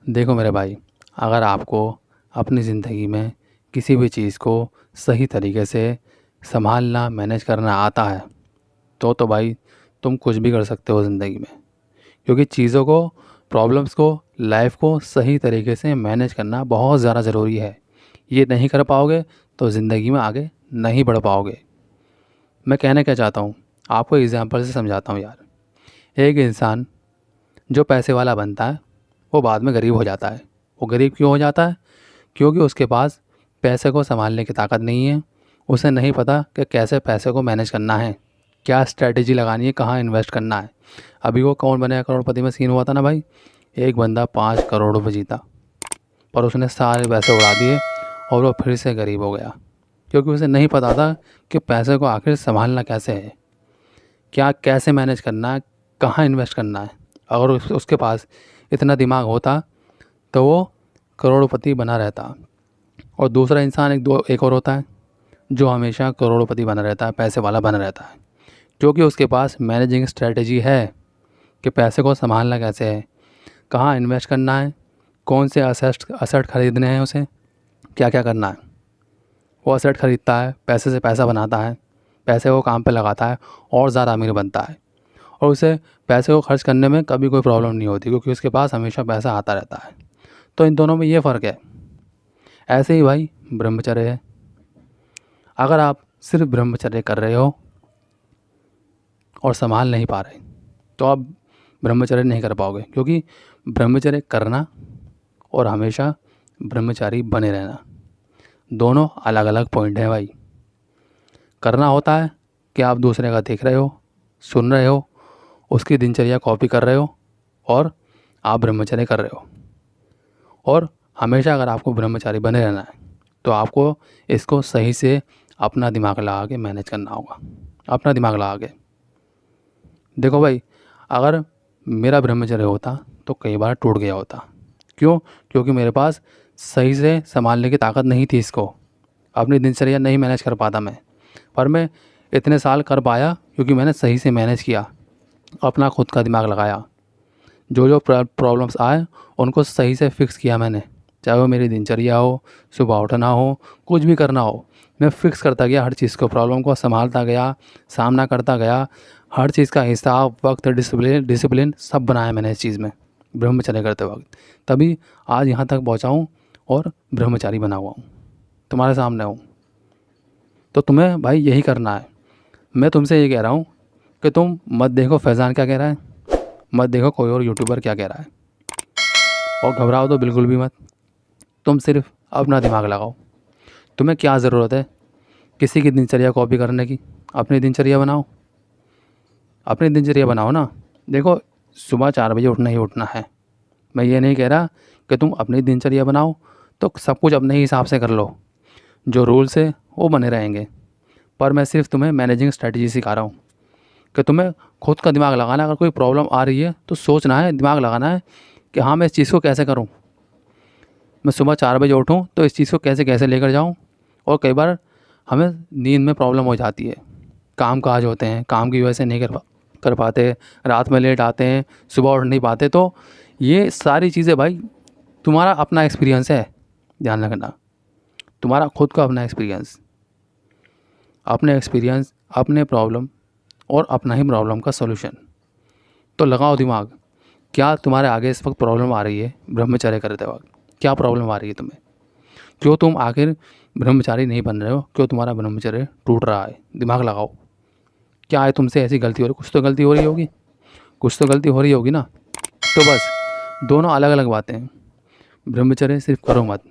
देखो मेरे भाई, अगर आपको अपनी ज़िंदगी में किसी भी चीज़ को सही तरीके से संभालना, मैनेज करना आता है तो भाई तुम कुछ भी कर सकते हो ज़िंदगी में। क्योंकि चीज़ों को, प्रॉब्लम्स को, लाइफ को सही तरीके से मैनेज करना बहुत ज़्यादा ज़रूरी है। ये नहीं कर पाओगे तो ज़िंदगी में आगे नहीं बढ़ पाओगे। मैं कहना क्या चाहता हूँ, आपको एग्ज़ाम्पल से समझाता हूँ यार। एक इंसान जो पैसे वाला बनता है वो बाद में गरीब हो जाता है। वो गरीब क्यों हो जाता है? क्योंकि उसके पास पैसे को संभालने की ताकत नहीं है। उसे नहीं पता कि कैसे पैसे को मैनेज करना है, क्या स्ट्रैटेजी लगानी है, कहाँ इन्वेस्ट करना है। अभी वो कौन बनेगा करोड़पति में सीन हुआ था ना भाई। एक बंदा 5 करोड़ रुपये जीता पर उसने सारे पैसे उड़ा दिए और वो फिर से गरीब हो गया। क्योंकि उसे नहीं पता था कि पैसे को आखिर संभालना कैसे है, क्या कैसे मैनेज करना है, कहाँ इन्वेस्ट करना है। अगर उसके पास इतना दिमाग होता तो वो करोड़पति बना रहता। और दूसरा इंसान एक और होता है जो हमेशा करोड़पति बना रहता है, पैसे वाला बना रहता है। क्योंकि उसके पास मैनेजिंग स्ट्रेटजी है कि पैसे को संभालना कैसे है, कहाँ इन्वेस्ट करना है, कौन से असेट खरीदने हैं, उसे क्या क्या करना है। वो असेट खरीदता है, पैसे से पैसा बनाता है, पैसे को काम पे लगाता है और ज़्यादा अमीर बनता है। और उसे पैसे को खर्च करने में कभी कोई प्रॉब्लम नहीं होती क्योंकि उसके पास हमेशा पैसा आता रहता है। तो इन दोनों में ये फ़र्क है। ऐसे ही भाई ब्रह्मचर्य है। अगर आप सिर्फ ब्रह्मचर्य कर रहे हो और संभाल नहीं पा रहे तो आप ब्रह्मचर्य नहीं कर पाओगे। क्योंकि ब्रह्मचर्य करना और हमेशा ब्रह्मचारी बने रहना दोनों अलग अलग पॉइंट हैं भाई। करना होता है कि आप दूसरे का देख रहे हो, सुन रहे हो, उसकी दिनचर्या कॉपी कर रहे हो और आप ब्रह्मचर्य कर रहे हो। और हमेशा अगर आपको ब्रह्मचारी बने रहना है तो आपको इसको सही से अपना दिमाग लगा के मैनेज करना होगा। अपना दिमाग लगा के देखो भाई, अगर मेरा ब्रह्मचर्य होता तो कई बार टूट गया होता। क्यों? क्योंकि मेरे पास सही से संभालने की ताकत नहीं थी इसको। अपनी दिनचर्या नहीं मैनेज कर पाता मैं। पर मैं इतने साल कर पाया क्योंकि मैंने सही से मैनेज किया, अपना खुद का दिमाग लगाया। जो जो प्रॉब्लम्स आए उनको सही से फिक्स किया मैंने। चाहे वो मेरी दिनचर्या हो, सुबह उठना हो, कुछ भी करना हो, मैं फिक्स करता गया हर चीज़ को, प्रॉब्लम को संभालता गया, सामना करता गया। हर चीज़ का हिसाब, वक्त, डिसिप्लिन सब बनाया मैंने इस चीज़ में ब्रह्मचर्य करते वक्त। तभी आज यहाँ तक पहुँचा हूँ और ब्रह्मचारी बना हुआ हूँ, तुम्हारे सामने हूँ। तो तुम्हें भाई यही करना है। मैं तुमसे ये कह रहा हूँ कि तुम मत देखो फैज़ान क्या कह रहा है, मत देखो कोई और यूट्यूबर क्या कह रहा है, और घबराओ तो बिल्कुल भी मत। तुम सिर्फ अपना दिमाग लगाओ। तुम्हें क्या ज़रूरत है किसी की दिनचर्या कॉपी करने की? अपनी दिनचर्या बनाओ, अपनी दिनचर्या बनाओ ना। देखो, सुबह 4 बजे उठना ही उठना है। मैं ये नहीं कह रहा कि तुम अपनी दिनचर्या बनाओ तो सब कुछ अपने ही हिसाब से कर लो, जो रूल्स है वो बने रहेंगे। पर मैं सिर्फ तुम्हें मैनेजिंग स्ट्रेटजी सिखा रहा हूँ कि तुम्हें खुद का दिमाग लगाना। अगर कोई प्रॉब्लम आ रही है तो सोचना है, दिमाग लगाना है कि हाँ मैं इस चीज़ को कैसे करूँ। मैं सुबह 4 बजे उठूँ तो इस चीज़ को कैसे कैसे लेकर जाऊँ। और कई बार हमें नींद में प्रॉब्लम हो जाती है, काम काज होते हैं, काम की वजह से नहीं कर पाते, रात में लेट आते हैं, सुबह उठ नहीं पाते। तो ये सारी चीज़ें भाई तुम्हारा अपना एक्सपीरियंस है, ध्यान रखना। तुम्हारा खुद का अपना एक्सपीरियंस, अपने प्रॉब्लम और अपना ही प्रॉब्लम का सॉल्यूशन। तो लगाओ दिमाग। क्या तुम्हारे आगे इस वक्त प्रॉब्लम आ रही है ब्रह्मचर्य करते वक्त? क्या प्रॉब्लम आ रही है तुम्हें? क्यों तुम आखिर ब्रह्मचारी नहीं बन रहे हो? क्यों तुम्हारा ब्रह्मचर्य टूट रहा है? दिमाग लगाओ। क्या है तुमसे ऐसी गलती हो रही? कुछ तो गलती हो रही होगी, कुछ तो गलती हो रही होगी ना। तो बस दोनों अलग अलग बातें हैं। ब्रह्मचर्य सिर्फ करो मत,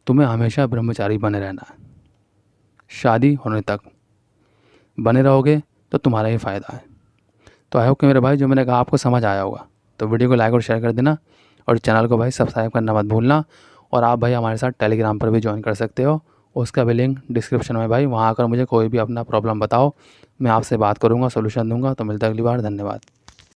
तुम्हें हमेशा ब्रह्मचारी बने रहना है। शादी होने तक बने रहोगे तो तुम्हारा ही फ़ायदा है। तो आई होप कि मेरे भाई जो मैंने कहा आपको समझ आया होगा। तो वीडियो को लाइक और शेयर कर देना और चैनल को भाई सब्सक्राइब करना मत भूलना। और आप भाई हमारे साथ टेलीग्राम पर भी ज्वाइन कर सकते हो, उसका भी लिंक डिस्क्रिप्शन में भाई। वहाँ आकर मुझे कोई भी अपना प्रॉब्लम बताओ, मैं आपसे बात करूँगा, सोल्यूशन दूँगा। तो मिलते हैं अगली बार। धन्यवाद।